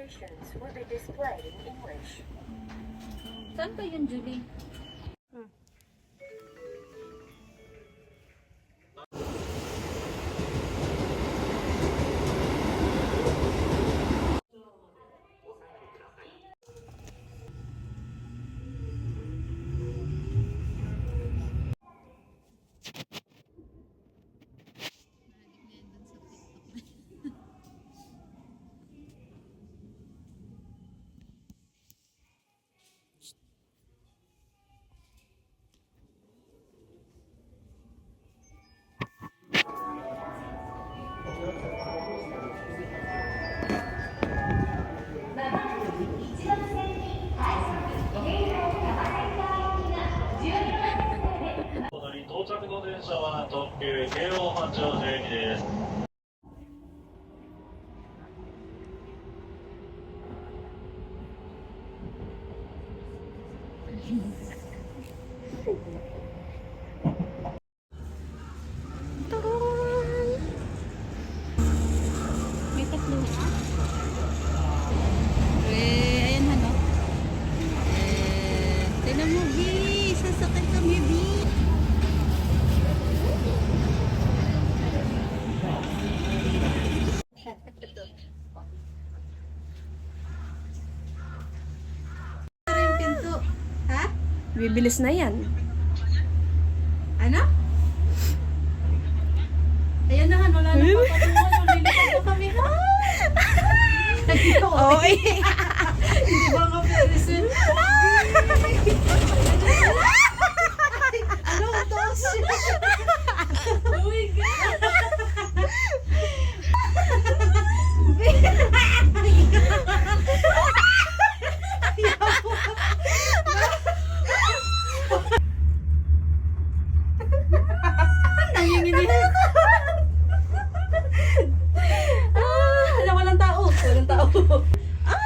reservations will be displayed in English. Saan ba yun, Julie? May tatlo. Ayan ano. Tinan mo, B. Sasakay kami, B. Yung pinto. Ha? Bibilis na yan. Ano? Ayan na, wala na papatungan. Lilipat na kami, ha? Okay. Hindi ba nga Ferris-wheel? Ano ito? Oh my God! Nanginginig. Walang tao. Walang tao.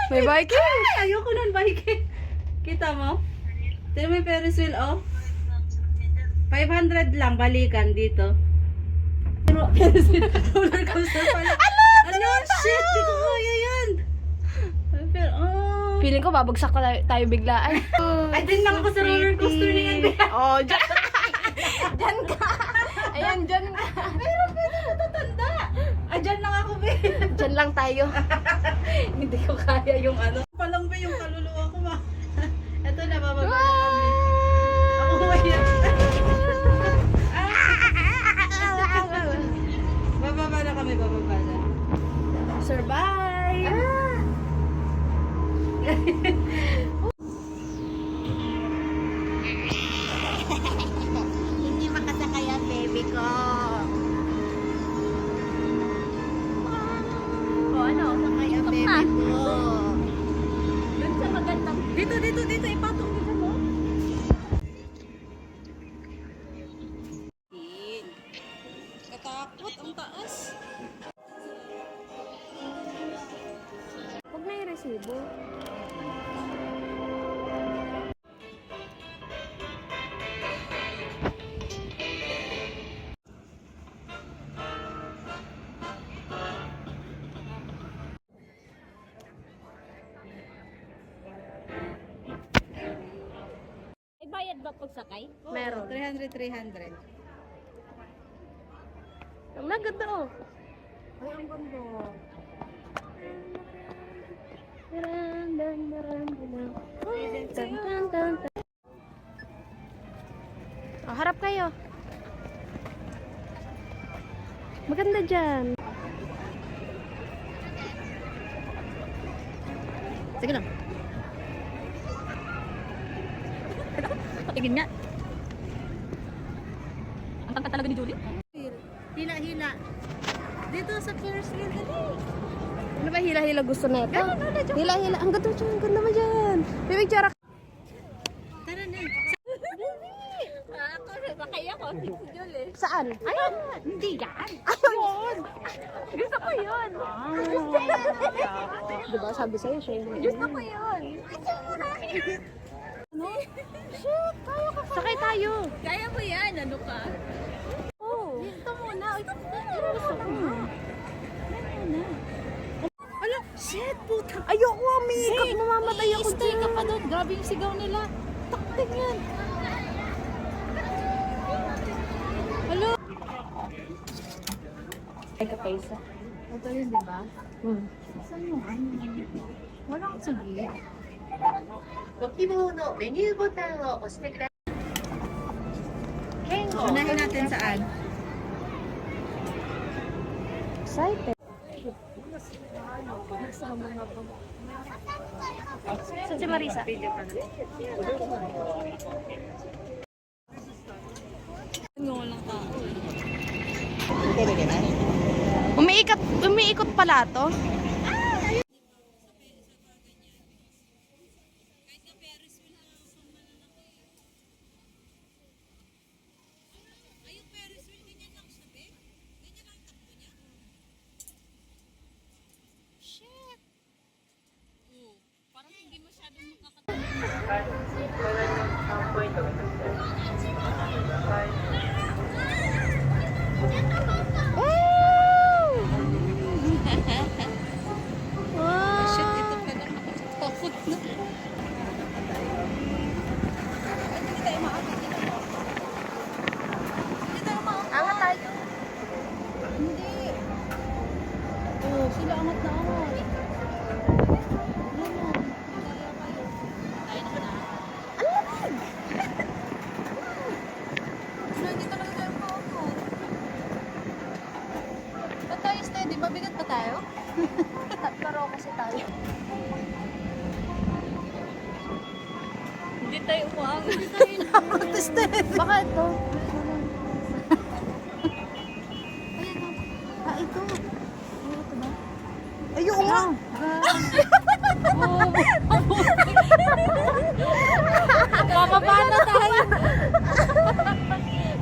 May biking. Ay, ayoko nun biking. Kita mo? Tignan mo yung Ferris wheel, oh. 500 lang, balikan dito. Pero, Ferris wheel, roller coaster pala. Ano? Shit, di ko kaya yan. Pero, oh. Feeling ko babagsak tayo biglaan. Ay, din lang ako sa roller coaster ni Andy. Oh, dyan. Dyan ka. Ayan, dyan ka. Pero, natatanda. Ay, dyan lang ako, be. Dyan lang tayo. Hindi ko kaya yung ano. Palang ba yung kaluluwa ko, ma? Ito na, bababa na kami. Ako mayan. Bababa na kami, bababa na. Survive! Hindi makasakay ang baby ko. O ano? Sakay ang baby ko. Doon sa magandang... Dito, ipatong dito mo. Katakot, ang taas. Huwag na yung resibo. May bayad ba pagsakay? Meron. 300. Ang naganda oh. Ay, ang ganda. Oh, harap kayo. Maganda dyan. Sige lang. Patingin nga. Ang tangkad talaga ni Julie. Hila. Dito sa Ferris wheel. Ano ba hila-hila gusto na ito? Hila-hila. Ang ganda dyan. Ang ganda mo dyan. Pipicture ako. Tara na. Sakay ako. Si Julie. Saan? Ayun. Hindi yan. Ayun. Gusto ko yun. Diba sabi sa'yo siya yun. Gusto ko yun. Ano? Shit, kaya ka. Sakay tayo. Kaya mo yan. Ano ka? Oh. Ito muna. Ito Gusto ko. muna. Ala, shit, puta. Ayoko Grabe yung sigaw nila. Takting yan. Hello? Ay, kapaysa. Ito yun, di ba? Saan yung ano? Walang sige. ご希望のメニューボタンを押してください。券を Unahin natin saan? Excited. Saan si Marisa? Umiikot pala to. Shit, ito pa lang nakakatakot na. Hindi tayo maangat dito. Hindi tayo maangat. Angat tayo. Hindi. Oh, sila angat na angat. Ano? Tayo na na. Hindi talaga tayo maangat. Ba't tayo steady? Mabigat pa tayo? Pero kasi tayo. Hindi tayo umaangat. Hindi tayo na. Baka ito. Ito. Ito ba? Ayun nga. Bababa na tayo.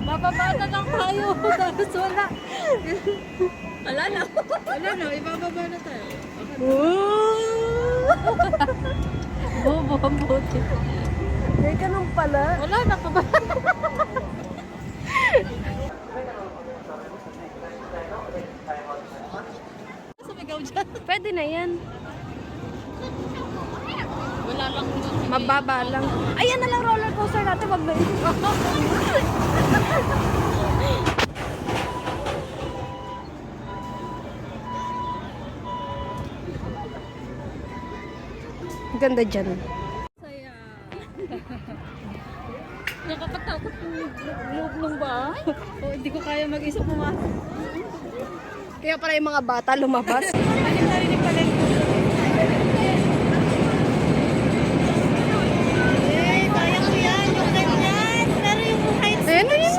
Bababa na lang tayo. Tapos wala. Wala na. Wala na. Ibababa na tayo. Bobo ang bote. May ganun pala. Wala na pa ba? Sumigaw dyan. Pwede na yan. Wala lang yun. Mababa lang. Ayan na lang roller coaster natin. Wag na ito. Ganda dyan. Saya. Nakakatakot yung loob ng bahay. O, hindi ko kaya mag-isa pumasok. Kaya pala yung mga bata lumabas. Narinig pala yung kaya ko yan. Yung ganyan. Pero yung height. Ayan na yun.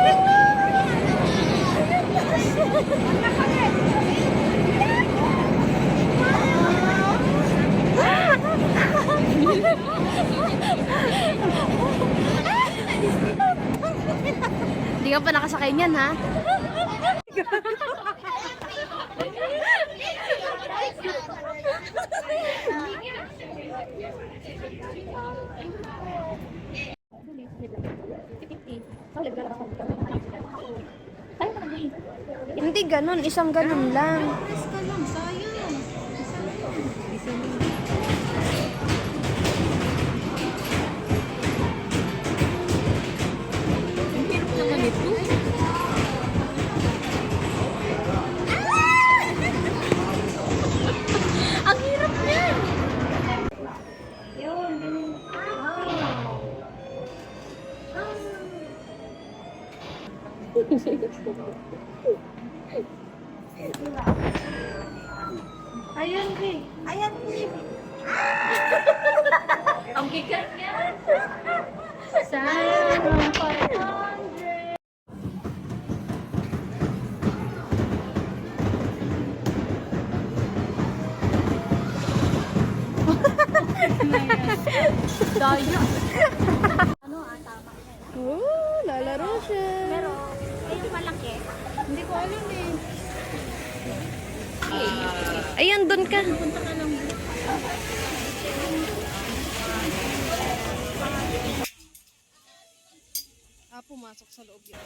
Hindi ka pa nakasakay niyan, ha? Hindi ganun, isang ganun lang. Press ka lang. Sayang. Ang hirap naman ito. Ang hirap niya. Ayan, Rick. Ayan, Rick. Ang gigat niya. Sayang. 500. Daya. Oh, lalaro siya. Pero, medyo malaki. Hindi ko alam eh. Ayan, doon ka. Punta ka lang. Pumasok sa loob yun.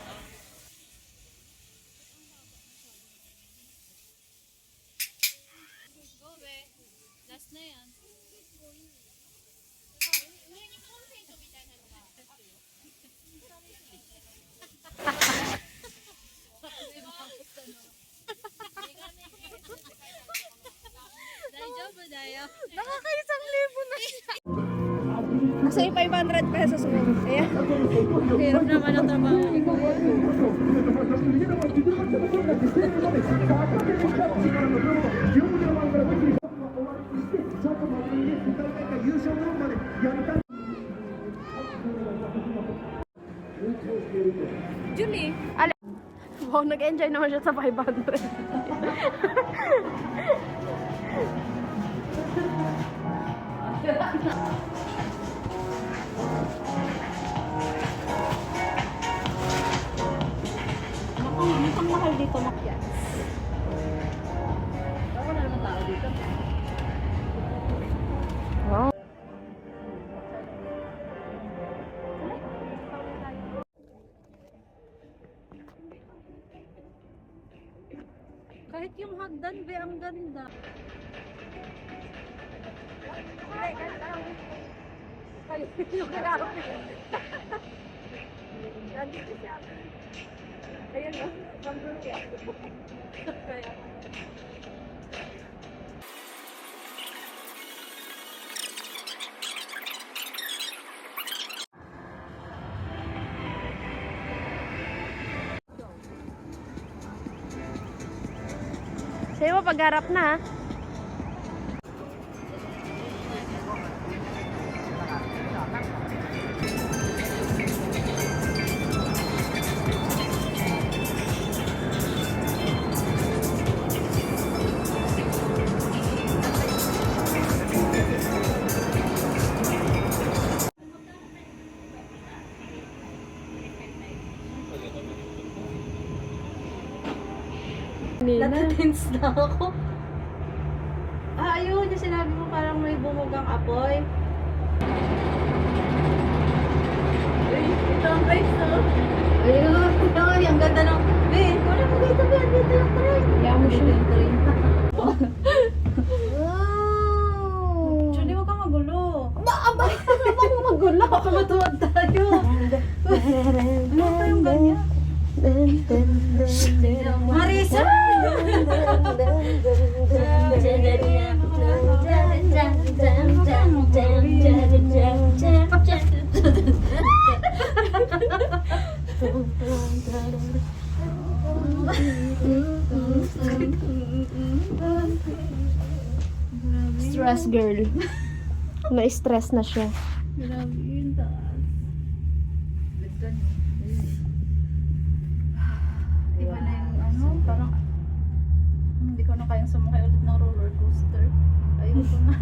Go, be. Last na yan. Kasi 500 pesos mo. Ayan. Hirap naman ang trabaho ko. Julie. Wow, nag-enjoy naman siya sa 500. Mukhang mahal dito makyas. Wala naman tao dito. Wow. Kahit yung hagdan, be, ang ganda. Sa'yo mo pagharap na, ha? Natatense na ako. Ayun, yung sinabi mo parang may bumugang apoy. Uy, ito ang guys, no? Ayun, ay, ang ganda ng... Ben, wala mo dito, Ben, dito yung train. Kaya mo siya. Yung train. Wow! Julie, huwag kang magulo. Bakit mo magulo? Baka matuwag tayo. Ano pa yung ganyan? Marisa! Stress girl. Na-stress na siya. Grabe yun, taas. Ganda niyo. Iba na yung ano, parang hindi ko na kayang sumakay ulit ng roller coaster. Ayun ko na.